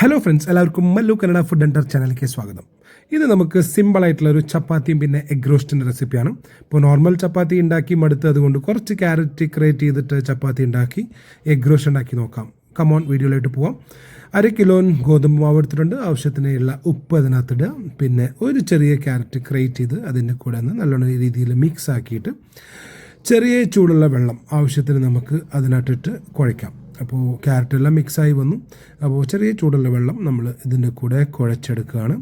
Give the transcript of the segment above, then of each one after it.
Hello friends, എല്ലാവർക്കും Mallu Kannada food and ചാനലിലേക്ക് സ്വാഗതം. ഇത് നമുക്ക് സിമ്പിളായിട്ടുള്ളൊരു ചപ്പാത്തിയും പിന്നെ എഗ് റോസ്റ്റിൻ്റെ റെസിപ്പിയാണ്. ഇപ്പോൾ നോർമൽ ചപ്പാത്തി ഉണ്ടാക്കി മടുത്ത് അതുകൊണ്ട് കുറച്ച് ക്യാരറ്റ് ക്രിയേറ്റ് ചെയ്തിട്ട് ചപ്പാത്തി ഉണ്ടാക്കി എഗ് റോസ്റ്റ് ഉണ്ടാക്കി നോക്കാം. കമോൺ, വീഡിയോയിലോട്ട് പോവാം. 1 കിലോ ഗോതമ്പ് മാവ് എടുത്തിട്ടുണ്ട്. ആവശ്യത്തിനുള്ള ഉപ്പ് അതിനകത്തിടുക. പിന്നെ ഒരു ചെറിയ ക്യാരറ്റ് ക്രിയേറ്റ് ചെയ്ത് അതിൻ്റെ കൂടെ ഒന്ന് നല്ലോണം രീതിയിൽ മിക്സ് ആക്കിയിട്ട് ചെറിയ ചൂടുള്ള വെള്ളം ആവശ്യത്തിന് നമുക്ക് അതിനകത്തിട്ട് കുഴയ്ക്കാം. അപ്പോൾ ക്യാരറ്റെല്ലാം മിക്സായി വന്നു. അപ്പോൾ ചെറിയ ചൂടുള്ള വെള്ളം നമ്മൾ ഇതിൻ്റെ കൂടെ കുഴച്ചെടുക്കുകയാണ്.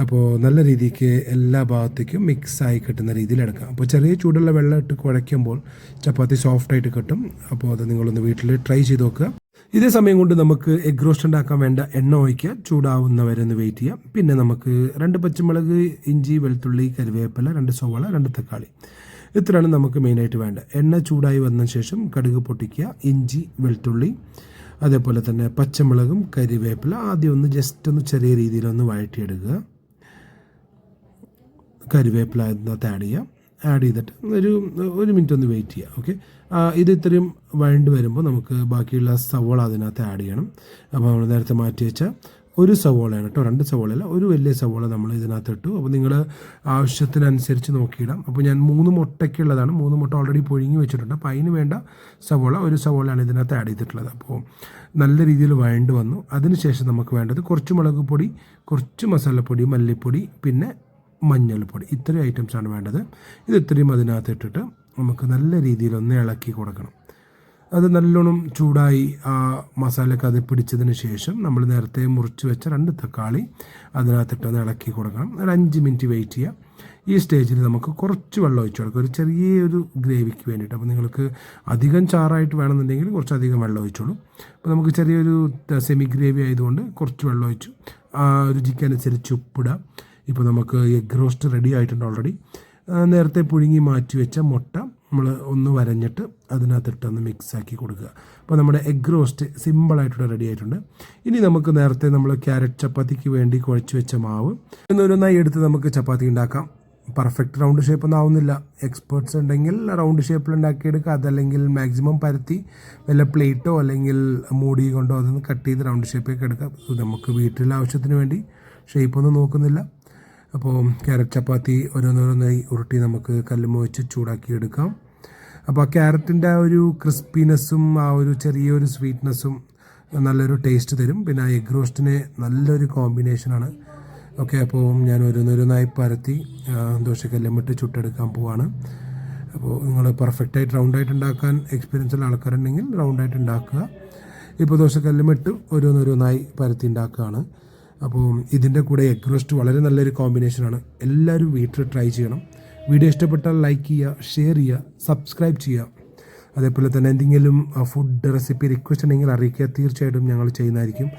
അപ്പോൾ നല്ല രീതിക്ക് എല്ലാ ഭാഗത്തേക്കും മിക്സായി കിട്ടുന്ന രീതിയിൽ എടുക്കാം. അപ്പോൾ ചെറിയ ചൂടുള്ള വെള്ളം ഇട്ട് കുഴയ്ക്കുമ്പോൾ ചപ്പാത്തി സോഫ്റ്റായിട്ട് കിട്ടും. അപ്പോൾ അത് നിങ്ങളൊന്ന് വീട്ടിൽ ട്രൈ ചെയ്ത് നോക്കുക. ഇതേ സമയം കൊണ്ട് നമുക്ക് എഗ് റോസ്റ്റ് ഉണ്ടാക്കാൻ വേണ്ട എണ്ണ ഒഴിക്കുക. ചൂടാവുന്നവരെ ഒന്ന് വെയിറ്റ് ചെയ്യാം. പിന്നെ നമുക്ക് 2 പച്ചമുളക്, ഇഞ്ചി, വെളുത്തുള്ളി, കറിവേപ്പില, 2 സവാള, 2 തക്കാളി, ഇത്രയാണ് നമുക്ക് മെയിനായിട്ട് വേണ്ടത്. എണ്ണ ചൂടായി വന്ന ശേഷം കടുക് പൊട്ടിക്കുക, ഇഞ്ചി, വെളുത്തുള്ളി, അതേപോലെ തന്നെ പച്ചമുളകും കറിവേപ്പില ആദ്യം ഒന്ന് ജസ്റ്റ് ഒന്ന് ചെറിയ രീതിയിലൊന്ന് വഴറ്റിയെടുക്കുക. കറിവേപ്പില അതിനകത്ത് ആഡ് ചെയ്തിട്ട് ഒരു മിനിറ്റ് ഒന്ന് വെയിറ്റ് ചെയ്യുക. ഓക്കെ, ഇത് ഇത്രയും വഴണ്ട് വരുമ്പോൾ നമുക്ക് ബാക്കിയുള്ള സവോള അതിനകത്ത് ആഡ് ചെയ്യണം. അപ്പോൾ നമ്മൾ നേരത്തെ മാറ്റി വെച്ച ഒരു സവോളയാണ് കേട്ടോ, 2 സവോളയല്ല, ഒരു വലിയ സവോള നമ്മൾ ഇതിനകത്ത് ഇട്ടു. അപ്പോൾ നിങ്ങൾ ആവശ്യത്തിനനുസരിച്ച് നോക്കിയിടാം. അപ്പോൾ ഞാൻ 3 മുട്ടയ്ക്കുള്ളതാണ്. 3 മുട്ട ഓൾറെഡി പുഴുങ്ങി വെച്ചിട്ടുണ്ട്. അപ്പോൾ അതിന് വേണ്ട സവോള ഒരു സവോളയാണ് ഇതിനകത്ത് ആഡ് ചെയ്തിട്ടുള്ളത്. അപ്പോൾ നല്ല രീതിയിൽ വഴണ്ട് വന്നു. അതിനുശേഷം നമുക്ക് വേണ്ടത് കുറച്ച് മുളക് പൊടി, കുറച്ച് മസാലപ്പൊടി, മല്ലിപ്പൊടി, പിന്നെ മഞ്ഞൾപ്പൊടി, ഇത്രയും ഐറ്റംസാണ് വേണ്ടത്. ഇത് ഇത്രയും അതിനകത്ത് ഇട്ടിട്ട് നമുക്ക് നല്ല രീതിയിൽ ഒന്ന് ഇളക്കി കൊടുക്കണം. അത് നല്ലോണം ചൂടായി ആ മസാലയൊക്കെ അത് പിടിച്ചതിന് ശേഷം നമ്മൾ നേരത്തെ മുറിച്ച് വെച്ച 2 തക്കാളി അതിനകത്തിട്ടൊന്ന് ഇളക്കി കൊടുക്കണം. ഒരു 5 മിനിറ്റ് വെയിറ്റ് ചെയ്യുക. ഈ സ്റ്റേജിൽ നമുക്ക് കുറച്ച് വെള്ളം ഒഴിച്ചു കൊടുക്കുക, ഒരു ചെറിയൊരു ഗ്രേവിക്ക് വേണ്ടിയിട്ട്. അപ്പോൾ നിങ്ങൾക്ക് അധികം ചാറായിട്ട് വേണമെന്നുണ്ടെങ്കിൽ കുറച്ചധികം വെള്ളം ഒഴിച്ചോളൂ. അപ്പോൾ നമുക്ക് ചെറിയൊരു സെമി ഗ്രേവി ആയതുകൊണ്ട് കുറച്ച് വെള്ളം ഒഴിച്ചു. രുചിക്കനുസരിച്ച് ഉപ്പിടുക. ഇപ്പോൾ നമുക്ക് എഗ് റോസ്റ്റ് റെഡി ആയിട്ടുണ്ട് ഓൾറെഡി. നേരത്തെ പുഴുങ്ങി മാറ്റി വെച്ച മുട്ട നമ്മൾ ഒന്ന് വരഞ്ഞിട്ട് അതിനകത്തിട്ടൊന്ന് മിക്സാക്കി കൊടുക്കുക. അപ്പോൾ നമ്മുടെ എഗ് റോസ്റ്റ് സിമ്പിളായിട്ട് റെഡി ആയിട്ടുണ്ട്. ഇനി നമുക്ക് നേരത്തെ നമ്മൾ ക്യാരറ്റ് ചപ്പാത്തിക്ക് വേണ്ടി കുഴച്ച് വെച്ച മാവ് ഒന്നൊരുന്നായി എടുത്ത് നമുക്ക് ചപ്പാത്തി ഉണ്ടാക്കാം. പെർഫെക്റ്റ് റൗണ്ട് ഷേപ്പൊന്നും ആവുന്നില്ല. എക്സ്പേർട്സ് ഉണ്ടെങ്കിൽ റൗണ്ട് ഷേപ്പിൽ ഉണ്ടാക്കിയെടുക്കുക. അതല്ലെങ്കിൽ മാക്സിമം പരത്തി വല്ല പ്ലേറ്റോ അല്ലെങ്കിൽ മൂടി കൊണ്ടോ അതൊന്ന് കട്ട് ചെയ്ത് റൗണ്ട് ഷേപ്പൊക്കെ എടുക്കാം. നമുക്ക് വീട്ടിലെ ആവശ്യത്തിന് വേണ്ടി ഷേപ്പൊന്നും നോക്കുന്നില്ല. അപ്പോൾ ക്യാരറ്റ് ചപ്പാത്തി ഓരോന്നോരോന്നായി ഉരുട്ടി നമുക്ക് കല്ലുമ്മ വെച്ച് ചൂടാക്കി എടുക്കാം. അപ്പോൾ ആ ക്യാരറ്റിൻ്റെ ആ ഒരു ക്രിസ്പിനെസ്സും ആ ഒരു ചെറിയൊരു സ്വീറ്റ്നെസ്സും നല്ലൊരു ടേസ്റ്റ് തരും. പിന്നെ ആ എഗ് റോസ്റ്റിന് നല്ലൊരു കോമ്പിനേഷനാണ്. ഓക്കെ, അപ്പോൾ ഞാൻ ഓരോന്നോരോന്നായി പരത്തി ദോശക്കല്ലുമിട്ട് ചുട്ടെടുക്കാൻ പോവാണ്. അപ്പോൾ നിങ്ങൾ പെർഫെക്റ്റായിട്ട് റൗണ്ടായിട്ട് ഉണ്ടാക്കാൻ എക്സ്പീരിയൻസ് ഉള്ള ആൾക്കാരുണ്ടെങ്കിൽ റൗണ്ടായിട്ട് ഉണ്ടാക്കുക. ഇപ്പോൾ ദോശക്കല്ലുമിട്ട് ഓരോന്നോരോന്നായി പരത്തി ഉണ്ടാക്കുകയാണ്. അപ്പോൾ ഇതിൻ്റെ കൂടെ എഗ് റോസ്റ്റ് വളരെ നല്ലൊരു കോമ്പിനേഷനാണ്. എല്ലാവരും വീട്ടിൽ ട്രൈ ചെയ്യണം. വീഡിയോ ഇഷ്ടപ്പെട്ടാൽ ലൈക്ക് ചെയ്യുക, ഷെയർ ചെയ്യുക, സബ്സ്ക്രൈബ് ചെയ്യുക. അതേപോലെ തന്നെ എന്തെങ്കിലും ഫുഡ് റെസിപ്പി റിക്വസ്റ്റ് ഉണ്ടെങ്കിൽ അറിയിക്കുക. തീർച്ചയായിട്ടും ഞങ്ങൾ ചെയ്യുന്നതായിരിക്കും.